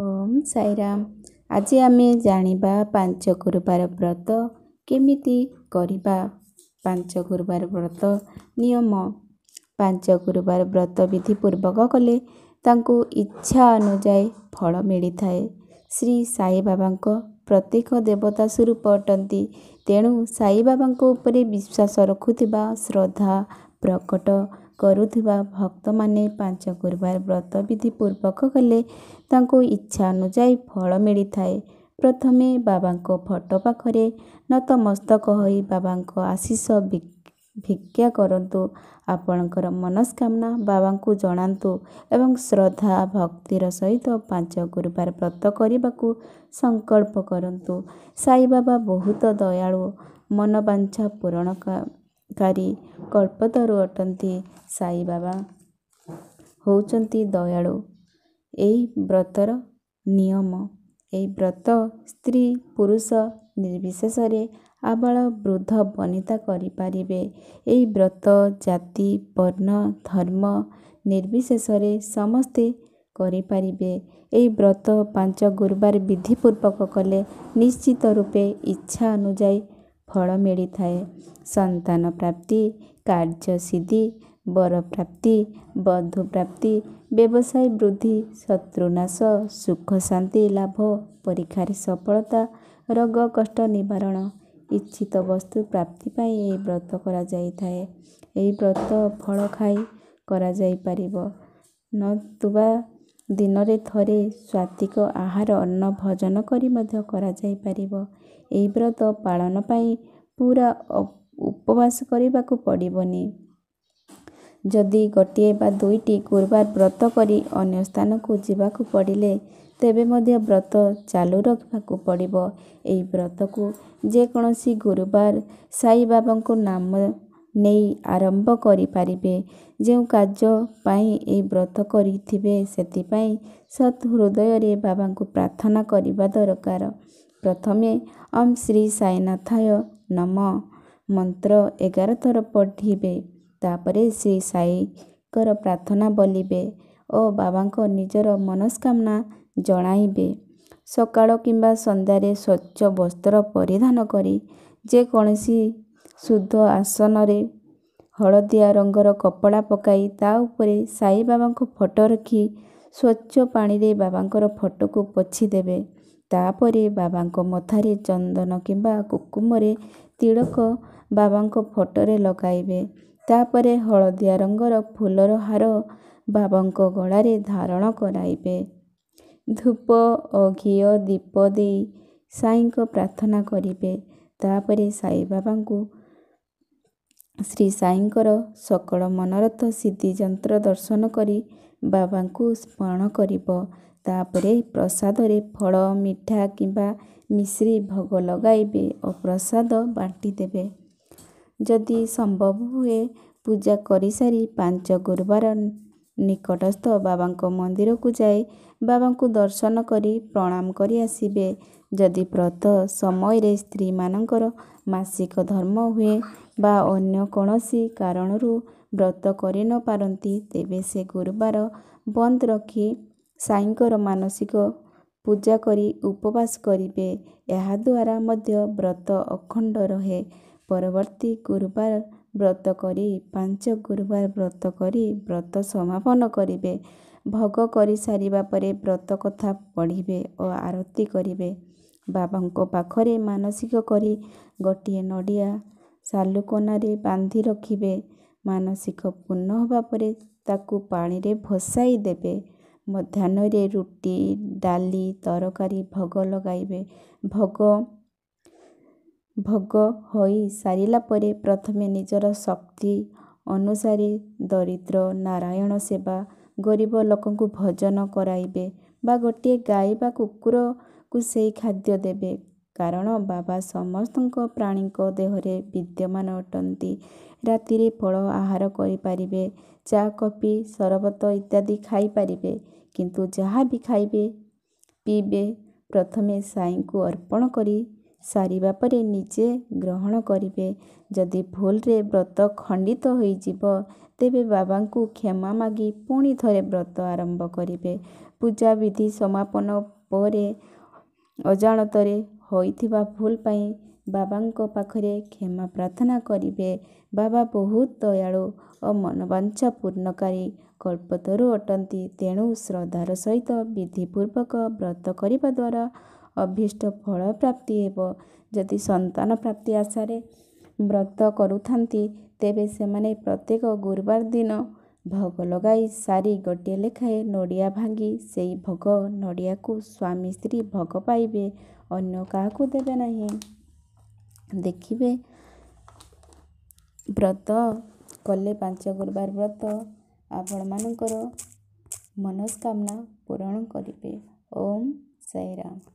ଓମ୍ ସାଇରାମ। ଆଜି ଆମେ ଜାଣିବା ପାଞ୍ଚ ଗୁରୁବାର ବ୍ରତ କେମିତି କରିବା। ପାଞ୍ଚ ଗୁରୁବାର ବ୍ରତ ନିୟମ। ପାଞ୍ଚ ଗୁରୁବାର ବ୍ରତ ବିଧିପୂର୍ବକ କଲେ ତାଙ୍କୁ ଇଚ୍ଛା ଅନୁଯାୟୀ ଫଳ ମିଳିଥାଏ। ଶ୍ରୀ ସାଇବାବାଙ୍କ ପ୍ରତ୍ୟେକ ଦେବତା ସ୍ୱରୂପ ଅଟନ୍ତି। ତେଣୁ ସାଇବାବାଙ୍କ ଉପରେ ବିଶ୍ୱାସ ରଖୁଥିବା, ଶ୍ରଦ୍ଧା ପ୍ରକଟ କରୁଥିବା ଭକ୍ତମାନେ ପାଞ୍ଚ ଗୁରୁବାର ବ୍ରତ ବିଧିପୂର୍ବକ କଲେ ତାଙ୍କୁ ଇଚ୍ଛା ଅନୁଯାୟୀ ଫଳ ମିଳିଥାଏ। ପ୍ରଥମେ ବାବାଙ୍କ ଫଟୋ ପାଖରେ ନତମସ୍ତକ ହୋଇ ବାବାଙ୍କ ଆଶୀଷ ଭିକ୍ଷା କରନ୍ତୁ। ଆପଣଙ୍କର ମନସ୍କାମନା ବାବାଙ୍କୁ ଜଣାନ୍ତୁ ଏବଂ ଶ୍ରଦ୍ଧା ଭକ୍ତିର ସହିତ ପାଞ୍ଚ ଗୁରୁବାର ବ୍ରତ କରିବାକୁ ସଂକଳ୍ପ କରନ୍ତୁ। ସାଇବାବା ବହୁତ ଦୟାଳୁ, ମନବାଞ୍ଛା ପୂରଣକାରୀ କଳ୍ପତରୁ ଅଟନ୍ତି। ସାଇବାବା ହେଉଛନ୍ତି ଦୟାଳୁ। ଏହି ବ୍ରତର ନିୟମ। ଏହି ବ୍ରତ ସ୍ତ୍ରୀ ପୁରୁଷ ନିର୍ବିଶେଷରେ ଆବାଳ ବୃଦ୍ଧ ବନିତା କରିପାରିବେ। ଏହି ବ୍ରତ ଜାତି ବର୍ଣ୍ଣ ଧର୍ମ ନିର୍ବିଶେଷରେ ସମସ୍ତେ କରିପାରିବେ। ଏହି ବ୍ରତ ପାଞ୍ଚ ଗୁରୁବାର ବିଧିପୂର୍ବକ କଲେ ନିଶ୍ଚିତ ରୂପେ ଇଚ୍ଛା ଅନୁଯାୟୀ ଫଳ ମିଳିଥାଏ। ସନ୍ତାନ ପ୍ରାପ୍ତି, କାର୍ଯ୍ୟସିଦ୍ଧି, ବର ପ୍ରାପ୍ତି, ବଧୂ ପ୍ରାପ୍ତି, ବ୍ୟବସାୟ ବୃଦ୍ଧି, ଶତ୍ରୁନାଶ, ସୁଖ ଶାନ୍ତି ଲାଭ, ପରୀକ୍ଷାରେ ସଫଳତା, ରୋଗ କଷ୍ଟ ନିବାରଣ, ଇଚ୍ଛିତ ବସ୍ତୁ ପ୍ରାପ୍ତି ପାଇଁ ଏହି ବ୍ରତ କରାଯାଇଥାଏ। ଏହି ବ୍ରତ ଫଳ ଖାଇ କରାଯାଇପାରିବ, ନତୁବା ଦିନରେ ଥରେ ସାତ୍ୱିକ ଆହାର ଅନ୍ନ ଭୋଜନ କରି ମଧ୍ୟ କରାଯାଇପାରିବ। ଏହି ବ୍ରତ ପାଳନ ପାଇଁ ପୁରା ଉପବାସ କରିବାକୁ ପଡ଼ିବନି। ଯଦି ଗୋଟିଏ ବା ଦୁଇଟି ଗୁରୁବାର ବ୍ରତ କରି ଅନ୍ୟ ସ୍ଥାନକୁ ଯିବାକୁ ପଡ଼ିଲେ ତେବେ ମଧ୍ୟ ବ୍ରତ ଚାଲୁ ରଖିବାକୁ ପଡ଼ିବ। ଏହି ବ୍ରତକୁ ଯେକୌଣସି ଗୁରୁବାର ସାଇବାବାଙ୍କ ନାମ ନେଇ ଆରମ୍ଭ କରିପାରିବେ। ଯେଉଁ କାର୍ଯ୍ୟ ପାଇଁ ଏହି ବ୍ରତ କରିଥିବେ ସେଥିପାଇଁ ସତ୍ ହୃଦୟରେ ବାବାଙ୍କୁ ପ୍ରାର୍ଥନା କରିବା ଦରକାର। ପ୍ରଥମେ ଓମ୍ ଶ୍ରୀ ସାଇନାଥାୟ ନମଃ ମନ୍ତ୍ର 11 ଥର ପଢ଼ିବେ। ତାପରେ ଶ୍ରୀ ସାଇଙ୍କର ପ୍ରାର୍ଥନା ବୋଲିବେ ଓ ବାବାଙ୍କ ନିଜର ମନସ୍କାମନା ଜଣାଇବେ। ସକାଳ କିମ୍ବା ସନ୍ଧ୍ୟାରେ ସ୍ୱଚ୍ଛ ବସ୍ତ୍ର ପରିଧାନ କରି ଯେକୌଣସି ଶୁଦ୍ଧ ଆସନରେ ହଳଦିଆ ରଙ୍ଗର କପଡ଼ା ପକାଇ ତା ଉପରେ ସାଇବାବାଙ୍କ ଫଟୋ ରଖି ସ୍ୱଚ୍ଛ ପାଣିରେ ବାବାଙ୍କର ଫଟୋକୁ ପୋଛିଦେବେ। ତାପରେ ବାବାଙ୍କ ମଥାରେ ଚନ୍ଦନ କିମ୍ବା କୁକୁମରେ ତିଳକ ବାବାଙ୍କ ଫଟୋରେ ଲଗାଇବେ। ତାପରେ ହଳଦିଆ ରଙ୍ଗର ଫୁଲର ହାର ବାବାଙ୍କ ଗଳାରେ ଧାରଣ କରାଇବେ। ଧୂପ ଓ ଘିଅ ଦୀପ ଦେଇ ସାଇଙ୍କ ପ୍ରାର୍ଥନା କରିବେ। ତାପରେ ସାଇବାବାଙ୍କୁ ଶ୍ରୀ ସାଇଙ୍କର ସକଳ ମନୋରଥ ସିଦ୍ଧି ଯନ୍ତ୍ର ଦର୍ଶନ କରି ବାବାଙ୍କୁ ସ୍ମରଣ କରିବ। ତାପରେ ପ୍ରସାଦରେ ଫଳ, ମିଠା କିମ୍ବା ମିଶ୍ରି ଭୋଗ ଲଗାଇବେ ଓ ପ୍ରସାଦ ବାଣ୍ଟିଦେବେ। ଯଦି ସମ୍ଭବ ହୁଏ ପୂଜା କରିସାରି ପାଞ୍ଚ ଗୁରୁବାର ନିକଟସ୍ଥ ବାବାଙ୍କ ମନ୍ଦିରକୁ ଯାଇ ବାବାଙ୍କୁ ଦର୍ଶନ କରି ପ୍ରଣାମ କରି ଆସିବେ। ଯଦି ବ୍ରତ ସମୟରେ ସ୍ତ୍ରୀମାନଙ୍କର ମାସିକ ଧର୍ମ ହୁଏ ବା ଅନ୍ୟ କୌଣସି କାରଣରୁ ବ୍ରତ କରିନପାରନ୍ତି ତେବେ ସେ ଗୁରୁବାର ବନ୍ଦ ରଖି ସାଇଙ୍କର ମାନସିକ ପୂଜା କରି ଉପବାସ କରିବେ। ଏହାଦ୍ୱାରା ମଧ୍ୟ ବ୍ରତ ଅଖଣ୍ଡ ରହେ। ପରବର୍ତ୍ତୀ ଗୁରୁବାର ବ୍ରତ କରି ପାଞ୍ଚ ଗୁରୁବାର ବ୍ରତ କରି ବ୍ରତ ସମାପନ କରିବେ। ଭୋଗ କରିସାରିବା ପରେ ବ୍ରତ କଥା ପଢ଼ିବେ ଓ ଆରତି କରିବେ। ବାବାଙ୍କ ପାଖରେ ମାନସିକ କରି ଗୋଟିଏ ନଡ଼ିଆ ସାଲୁକନାରେ ବାନ୍ଧି ରଖିବେ। ମାନସିକ ପୂର୍ଣ୍ଣ ହେବା ପରେ ତାକୁ ପାଣିରେ ଭସାଇ ଦେବେ। ମଧ୍ୟାହ୍ନରେ ରୁଟି, ଡାଲି, ତରକାରୀ ଭୋଗ ଲଗାଇବେ। ଭୋଗ ହୋଇ ସାରିଲା ପରେ ପ୍ରଥମେ ନିଜର ଶକ୍ତି ଅନୁସାରେ ଦରିଦ୍ର, ନାରାୟଣ ସେବା, ଗରିବ ଲୋକଙ୍କୁ ଭୋଜନ କରାଇବେ ବା ଗୋଟିଏ ଗାଈ ବା କୁକୁରକୁ ସେହି ଖାଦ୍ୟ ଦେବେ। କାରଣ ବାବା ସମସ୍ତଙ୍କ ପ୍ରାଣୀଙ୍କ ଦେହରେ ବିଦ୍ୟମାନ ଅଟନ୍ତି। ରାତିରେ ଫଳ ଆହାର କରିପାରିବେ। ଚା, କଫି, ସରବତ ଇତ୍ୟାଦି ଖାଇପାରିବେ। କିନ୍ତୁ ଯାହା ବି ଖାଇବେ ପିଇବେ ପ୍ରଥମେ ସାଇଙ୍କୁ ଅର୍ପଣ କରି ସାରିବା ପରେ ନିଜେ ଗ୍ରହଣ କରିବେ। ଯଦି ଭୁଲରେ ବ୍ରତ ଖଣ୍ଡିତ ହୋଇଯିବ ତେବେ ବାବାଙ୍କୁ କ୍ଷମା ମାଗି ପୁଣି ଥରେ ବ୍ରତ ଆରମ୍ଭ କରିବେ। ପୂଜାବିଧି ସମାପନ ପରେ ଅଜାଣତରେ ହୋଇଥିବା ଭୁଲ ପାଇଁ ବାବାଙ୍କ ପାଖରେ କ୍ଷମା ପ୍ରାର୍ଥନା କରିବେ। ବାବା ବହୁତ ଦୟାଳୁ ଓ ମନବାଞ୍ଛା ପୂର୍ଣ୍ଣକାରୀ କଳ୍ପତରୁ ଅଟନ୍ତି। ତେଣୁ ଶ୍ରଦ୍ଧାର ସହିତ ବିଧିପୂର୍ବକ ବ୍ରତ କରିବା ଦ୍ୱାରା ଅଭୀଷ୍ଟ ଫଳ ପ୍ରାପ୍ତି ହେବ। ଯଦି ସନ୍ତାନ ପ୍ରାପ୍ତି ଆଶାରେ ବ୍ରତ କରୁଥାନ୍ତି ତେବେ ସେମାନେ ପ୍ରତ୍ୟେକ ଗୁରୁବାର ଦିନ ଭୋଗ ଲଗାଇ ସାରି ଗୋଟିଏ ଲେଖାଏଁ ନଡ଼ିଆ ଭାଙ୍ଗି ସେହି ଭୋଗ ନଡ଼ିଆକୁ ସ୍ୱାମୀ ସ୍ତ୍ରୀ ଭୋଗ ପାଇବେ, ଅନ୍ୟ କାହାକୁ ଦେବେ ନାହିଁ। ଦେଖିବେ ବ୍ରତ କଲେ 5 ଗୁରୁବାର ବ୍ରତ ଆପଣମାନଙ୍କର ମନସ୍କାମନା ପୂରଣ କରିବେ। ଓମ୍ ସାଇରାମ।